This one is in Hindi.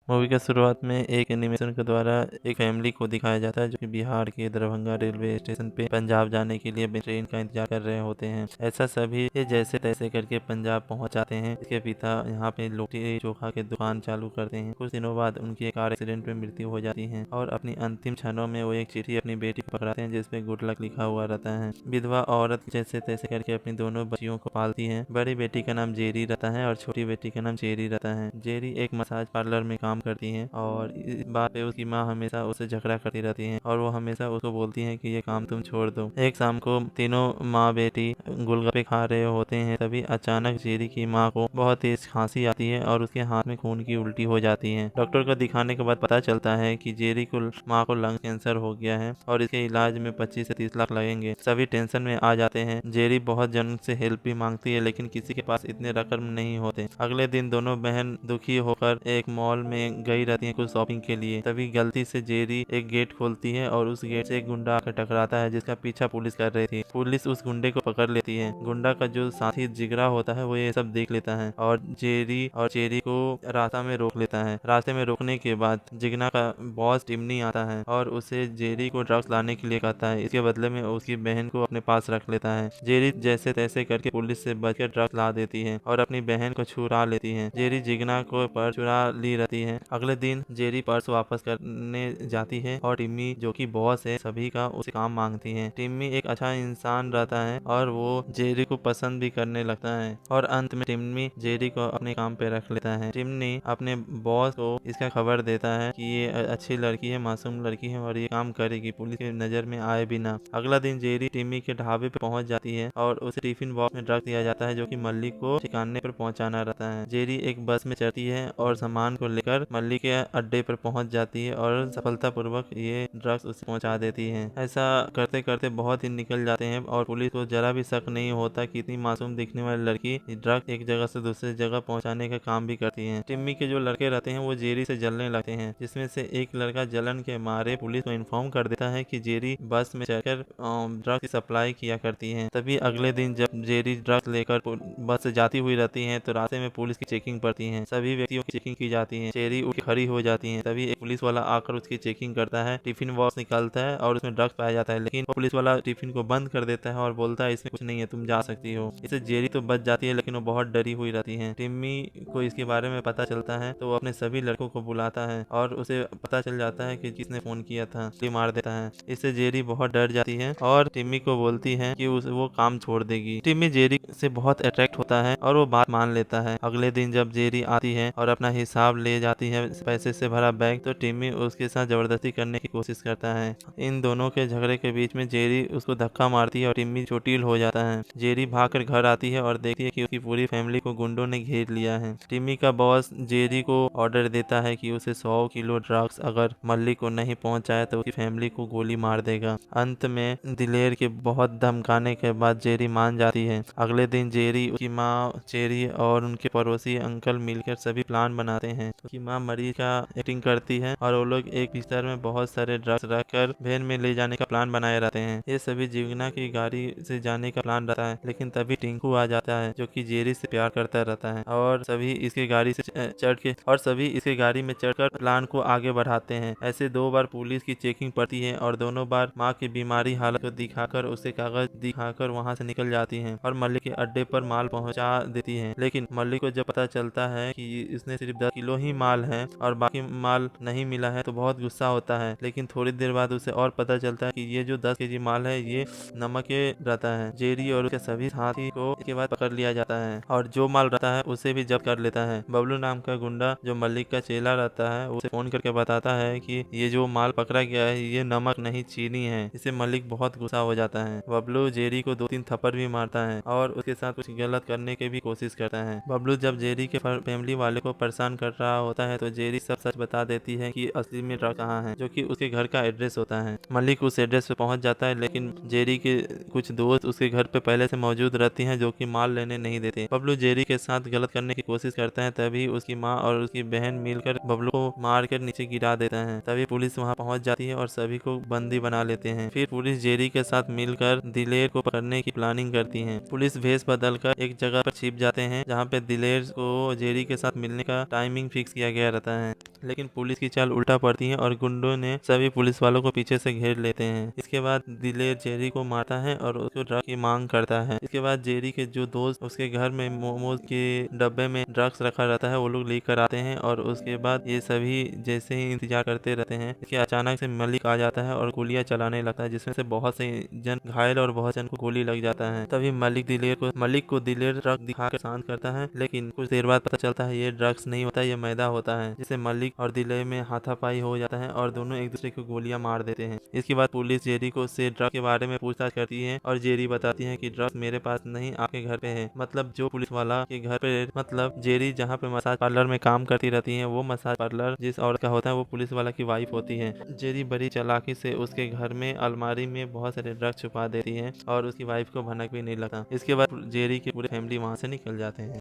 मूवी के शुरुआत में एक एनिमेशन के द्वारा एक फैमिली को दिखाया जाता है जो कि बिहार के दरभंगा रेलवे स्टेशन पे पंजाब जाने के लिए ट्रेन का इंतजार कर रहे होते हैं। ऐसा सभी ये जैसे तैसे करके पंजाब पहुंच जाते हैं। इसके पिता यहाँ पे लिट्टी चोखा के दुकान चालू करते हैं। कुछ दिनों बाद उनकी एक कार एक्सीडेंट में मृत्यु हो जाती है और अपनी अंतिम क्षणों में वो एक चिट्ठी अपनी बेटी को पकड़ाते हैं जिसपे गुड लक लिखा हुआ रहता है। विधवा औरत जैसे तैसे करके अपनी दोनों बच्चियों को पालती है। बड़ी बेटी का नाम जेरी रहता है और छोटी बेटी का नाम चेरी रहता है। जेरी एक मसाज पार्लर में काम करती है और इस बात पे उसकी माँ हमेशा उससे झगड़ा करती रहती है और वो हमेशा उसको बोलती है कि ये काम तुम छोड़ दो। एक शाम को तीनों माँ बेटी गोलगप्पे खा रहे होते हैं, तभी अचानक जेरी की माँ को बहुत तेज खांसी आती है और उसके हाथ में खून की उल्टी हो जाती है। डॉक्टर को दिखाने के बाद पता चलता है कि जेरी को माँ को लंग कैंसर हो गया है और इसके इलाज में 25 से 30 लाख लगेंगे। सभी टेंशन में आ जाते हैं। जेरी बहुत जन से हेल्प भी मांगती है लेकिन किसी के पास इतने रकम नहीं होते। अगले दिन दोनों बहन दुखी होकर एक मॉल में गई रहती है कुछ शॉपिंग के लिए। तभी गलती से जेरी एक गेट खोलती है और उस गेट से एक गुंडा आकर टकराता है जिसका पीछा पुलिस कर रही थी। पुलिस उस गुंडे को पकड़ लेती है। गुंडा का जो साथी जिगरा होता है वो ये सब देख लेता है और जेरी और चेरी को रास्ता में रोक लेता है। रास्ते में रोकने के बाद जिगना का बॉस टिमनी आता है और उसे जेरी को ड्रग्स लाने के लिए कहता है। इसके बदले में उसकी बहन को अपने पास रख लेता है। जेरी जैसे तैसे करके पुलिस से बचकर ड्रग्स ला देती है और अपनी बहन को छुड़ा लेती है। जेरी जिगना को पर्स चुरा ली रहती है। अगले दिन जेरी पर्स वापस करने जाती है और टिम्मी जो कि बॉस है सभी का उसे काम मांगती है। टिम्मी एक अच्छा इंसान रहता है और वो जेरी को पसंद भी करने लगता है और अंत में टिम्मी जेरी को अपने काम पे रख लेता है। टिम्मी अपने बॉस को इसका खबर देता है कि ये अच्छी लड़की है, मासूम लड़की है और ये काम करेगी, पुलिस की नजर में आए बिना। अगला दिन जेरी टिम्मी के ढाबे पे पहुंच जाती है और उसे टिफिन बॉक्स में ड्रग्स दिया जाता है जो कि मल्लिक को ठिकाने पर पहुंचाना रहता है। जेरी एक बस में चढ़ती है और सामान को लेकर मल्लिक के अड्डे पर पहुंच जाती है और सफलतापूर्वक ये ड्रग्स उसे पहुंचा देती है। ऐसा करते करते बहुत दिन निकल जाते हैं और पुलिस को जरा भी शक नहीं होता कि इतनी मासूम दिखने वाली लड़की ड्रग्स एक जगह से दूसरी जगह पहुंचाने का काम भी करती है। टिम्मी के जो लड़के रहते हैं वो जेरी से जलने लगते हैं, जिसमें से एक लड़का जलन के मारे पुलिस को इन्फॉर्म कर देता है कि जेरी बस में चढ़कर ड्रग्स की सप्लाई किया करती है। तभी अगले दिन जब जेरी ड्रग्स लेकर बस से जाती हुई रहती है तो रास्ते में पुलिस की चेकिंग पड़ती है। सभी व्यक्तियों की चेकिंग की जाती है। चेरी उठ के खड़ी हो जाती है। तभी एक पुलिस वाला आकर उसकी चेकिंग करता है। टिफिन बॉक्स निकालता है और उसमें ड्रग्स पाया जाता है, लेकिन वो पुलिस वाला टिफिन को बंद कर देता है और बोलता है इसमें कुछ नहीं है, तुम जा सकती हो। इससे जेरी तो बच जाती है लेकिन वो बहुत डरी हुई रहती है। टिम्मी को इसके बारे में पता चलता है तो वो अपने सभी लड़कों को बुलाता है और उसे पता चल जाता है कि किसने फोन किया था, इसलिए मार देता है। इससे जेरी बहुत डर जाती है और टिम्मी को बोलती है कि वो काम छोड़ देगी। टिम्मी जेरी से बहुत अट्रैक्ट होता है और वो बात मान लेता है। अगले दिन जब जेरी आती है और अपना हिसाब ले जाती है पैसे से भरा बैग, तो टिम्मी उसके साथ जबरदस्ती करने की कोशिश करता है। इन दोनों के झगड़े के बीच में जेरी उसको धक्का मारती है और टिम्मी चोटिल हो जाता है। जेरी भागकर घर आती है और देखती है कि उसकी पूरी फैमिली को गुंडों ने घेर लिया है। टिम्मी का बॉस जेरी को ऑर्डर देता है कि उसे 100 किलो ड्रग्स अगर मल्लिक को नहीं पहुंचाए तो उसकी फैमिली को गोली मार देगा। अंत में दिलेर के बहुत धमकाने के बाद जेरी मान जाती है। अगले दिन जेरी, उसकी माँ चेरी और उनके पड़ोसी अंकल मिलकर सभी प्लान बनाते हैं। उसकी माँ मरीज का एक्टिंग करती है और वो लोग एक बिस्तर में बहुत सारे ड्रग्स रखकर वैन में ले जाने का प्लान बनाए रहते हैं। ये सभी जीवना की गाड़ी से जाने का प्लान रहता है, लेकिन तभी टिंकू आ जाता है जो कि जेरी से प्यार करता रहता है और सभी इसके गाड़ी में चढ़कर प्लान को आगे बढ़ाते हैं। ऐसे 2 बार पुलिस की चेकिंग पड़ती है और दोनों बार माँ की बीमारी हालत को दिखाकर उसे कागज दिखाकर वहाँ से निकल जाती हैं और मल्लिक के अड्डे पर माल पहुँचा देती हैं। लेकिन मल्लिक को जब पता चलता है कि इसने सिर्फ 10 किलो ही माल है और बाकी माल नहीं मिला है तो बहुत गुस्सा होता है। लेकिन थोड़ी देर बाद उसे और पता चलता है कि ये जो 10 केजी माल है ये नमक के रहता है। जेरी और उसके सभी साथी को इसके बाद पकड़ लिया जाता है और जो माल रहता है उसे भी जब्त कर लेता है। बबलू नाम का गुंडा जो मल्लिक का चेला रहता है उसे फोन करके बताता है कि ये जो माल पकड़ा गया है ये नमक नहीं चीनी है। इससे मल्लिक बहुत गुस्सा हो जाता है। बबलू जेरी को 2-3 थप्पड़ भी मारता है और उसके साथ कुछ गलत करने की भी कोशिश करता है। बबलू जब जेरी के फैमिली वाले को परेशान कर रहा होता है तो जेरी सब सच बता देती है कि असली में ट्रक कहाँ है, जो कि उसके घर का एड्रेस होता है। मल्लिक उस एड्रेस पे पहुंच जाता है लेकिन जेरी के कुछ दोस्त उसके घर पे पहले से मौजूद रहती हैं जो कि माल लेने नहीं देते। बबलू जेरी के साथ गलत करने की कोशिश करता है, तभी उसकी माँ और उसकी बहन मिलकर बबलू को मार कर नीचे गिरा देता है। तभी पुलिस वहाँ पहुँच जाती है और सभी को बंदी बना लेते हैं। फिर पुलिस जेरी के साथ मिलकर दिलेर को पकड़ने की प्लानिंग करती है। पुलिस भेष बदलकर एक जगह पर छिप जाते हैं जहाँ पे दिलेर को जेरी के साथ मिलने का टाइमिंग फिक्स किया गया रहता है, लेकिन पुलिस की चाल उल्टा पड़ती है और गुंडों ने सभी पुलिस वालों को पीछे से घेर लेते हैं। इसके बाद दिलेर जेरी को मारता है और उसको ड्रग की मांग करता है। इसके बाद जेरी के जो दोस्त उसके घर में मोमोज के डब्बे में ड्रग्स रखा रहता है वो लोग लेकर आते हैं और उसके बाद ये सभी जैसे ही इंतजार करते रहते हैं कि अचानक से मलिक आ जाता है और गोलियां चलाने लगता है, जिसमें से बहुत से जन घायल और बहुत जन को गोली लग जाता है। तभी मलिक को दिलेर ड्रग दिखाकर शांत करता है, लेकिन कुछ देर बाद पता चलता है ये ड्रग्स नहीं होता, ये मैदा होता है, जिससे मलिक और दिलेर में हाथापाई हो जाता है और दोनों एक दूसरे को गोलियां मार देते हैं। इसके बाद पुलिस जेरी को उससे ड्रग के बारे में पूछताछ करती है और जेरी बताती है कि ड्रग्स मेरे पास नहीं, आपके घर पे है। मतलब जो पुलिस वाला के घर पे, मतलब जेरी जहाँ पे मसाज पार्लर में काम करती रहती है, वो मसाज पार्लर जिस औरत का होता है वो पुलिस वाला की वाइफ होती है। जेरी बड़ी चालाकी से उसके घर में अलमारी में बहुत सारे ड्रग्स छुपा देती है और उसकी वाइफ को भनक भी नहीं लगा। इसके बाद जेरी की पूरी फैमिली वहाँ से निकल जाते हैं।